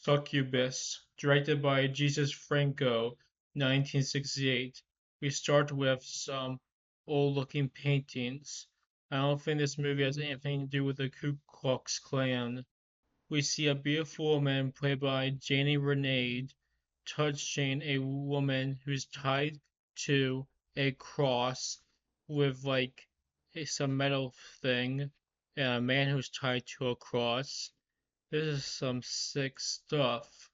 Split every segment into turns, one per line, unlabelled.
Succubus, directed by Jess Franco, 1968. We start with some old-looking paintings. I don't think this movie has anything to do with the Ku Klux Klan. We see a beautiful woman played by Janie Renade touching a woman who's tied to a cross with some metal thing, and a man who's tied to a cross. This is some sick stuff.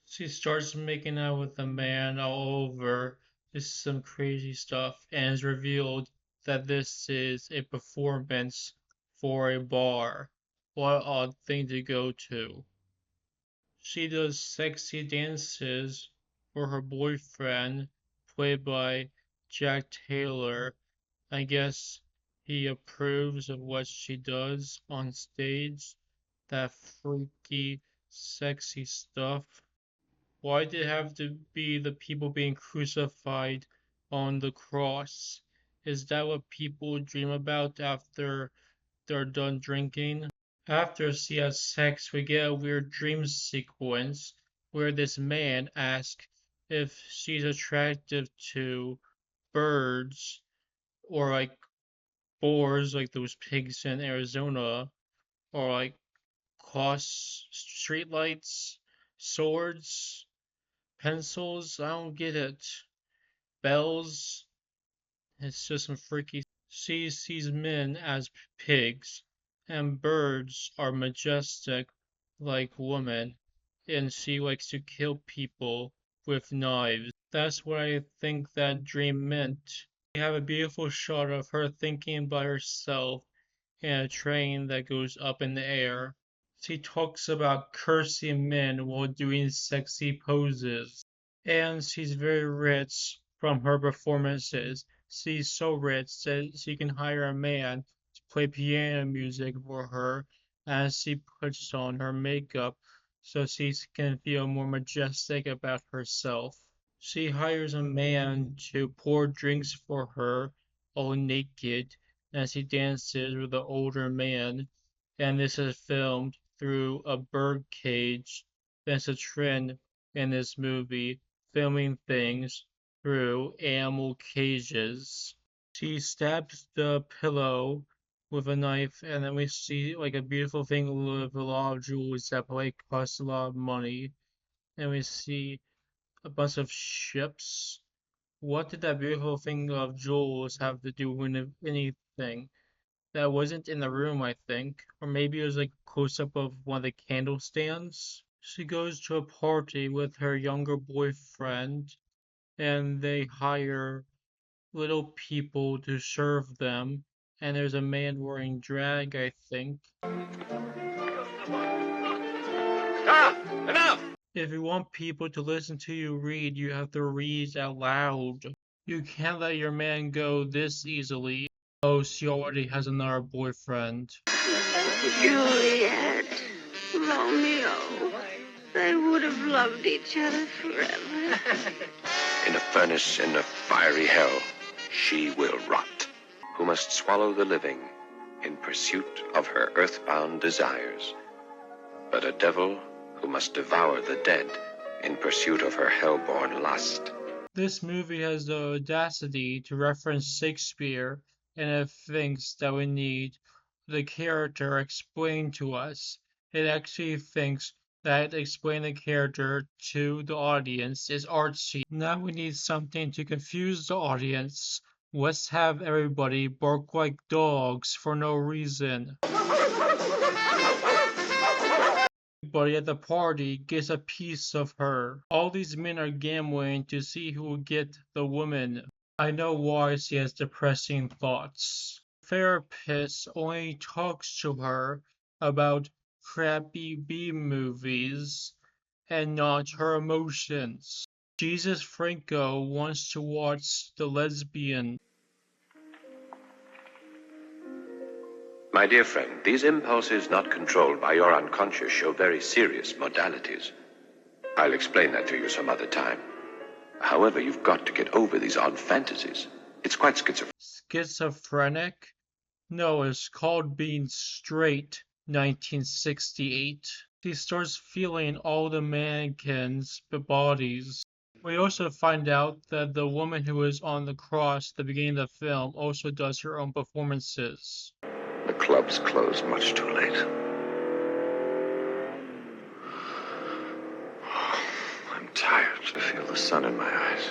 She starts making out with the man all over. This is some crazy stuff, and it's revealed that this is a performance for a bar. What an odd thing to go to. She does sexy dances for her boyfriend, played by Jack Taylor. I guess he approves of what she does on stage. That freaky, sexy stuff. Why did it have to be the people being crucified on the cross? Is that what people dream about after they're done drinking? After she has sex, we get a weird dream sequence where this man asks if she's attractive to birds or boars, like those pigs in Arizona, or cross streetlights, swords, pencils. I don't get it. Bells. It's just some freaky. She sees men as pigs, and birds are majestic like women, and she likes to kill people with knives. That's what I think that dream meant. We have a beautiful shot of her thinking by herself in a train that goes up in the air. She talks about cursing men while doing sexy poses. And she's very rich from her performances. She's so rich that she can hire a man to play piano music for her as she puts on her makeup so she can feel more majestic about herself. She hires a man to pour drinks for her, all naked, as she dances with the older man, and this is filmed through a bird cage. That's a trend in this movie, filming things through animal cages. She stabs the pillow with a knife, and then we see a beautiful thing with a lot of jewels that probably cost a lot of money. And we see a bunch of ships. What did that beautiful thing of jewels have to do with anything? That wasn't in the room, I think. Or maybe it was like a close up of one of the candle stands. She goes to a party with her younger boyfriend, and they hire little people to serve them. And there's a man wearing drag, I think.
Ah! Enough!
If you want people to listen to you read, you have to read out loud. You can't let your man go this easily. Oh, she already has another boyfriend.
Juliet, Romeo, they would have loved each other forever.
In a furnace in a fiery hell, she will rot, who must swallow the living in pursuit of her earthbound desires, but a devil who must devour the dead in pursuit of her hell-born lust.
This movie has the audacity to reference Shakespeare, and it thinks that we need the character explained to us. It actually thinks that explaining the character to the audience is artsy. Now we need something to confuse the audience. Let's have everybody bark like dogs for no reason. Everybody at the party gets a piece of her. All these men are gambling to see who will get the woman. I know why she has depressing thoughts. The therapist only talks to her about crappy B movies and not her emotions. Jess Franco wants to watch The Lesbian.
My dear friend, these impulses not controlled by your unconscious show very serious modalities. I'll explain that to you some other time. However, you've got to get over these odd fantasies. It's quite schizophrenic.
Schizophrenic? No, it's called being straight, 1968. She starts feeling all the mannequins' bodies. We also find out that the woman who is on the cross at the beginning of the film also does her own performances.
The club's closed much too late. I'm tired. I feel the sun in my eyes.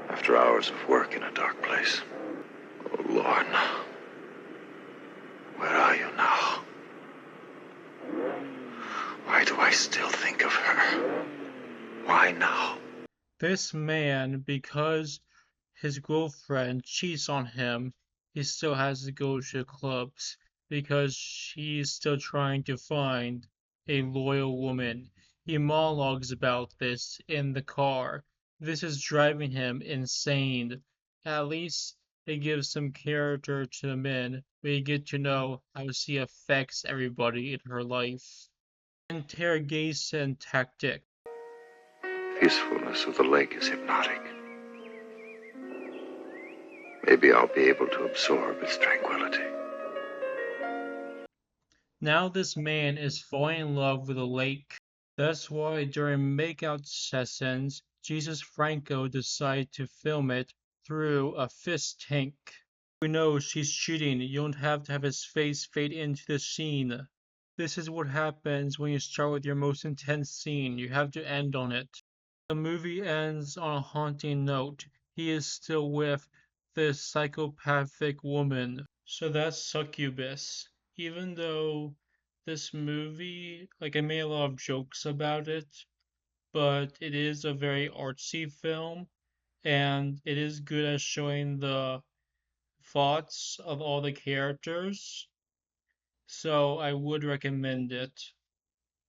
After hours of work in a dark place. Oh, Lorna. Where are you now? Why do I still think of her? Why now?
This man, because his girlfriend cheats on him, he still has to go to clubs because she's still trying to find a loyal woman. He monologues about this in the car. This is driving him insane. At least it gives some character to the men. We get to know how she affects everybody in her life. Interrogation tactic.
Peacefulness of the lake is hypnotic. Maybe I'll be able to absorb its tranquility.
Now this man is falling in love with a lake. That's why during makeout sessions, Jesus Franco decided to film it through a fish tank. We know she's cheating. You don't have to have his face fade into the scene. This is what happens when you start with your most intense scene. You have to end on it. The movie ends on a haunting note. He is still with this psychopathic woman. So that's Succubus. Even though this movie, like I made a lot of jokes about it, but it is a very artsy film and it is good at showing the thoughts of all the characters. So I would recommend it.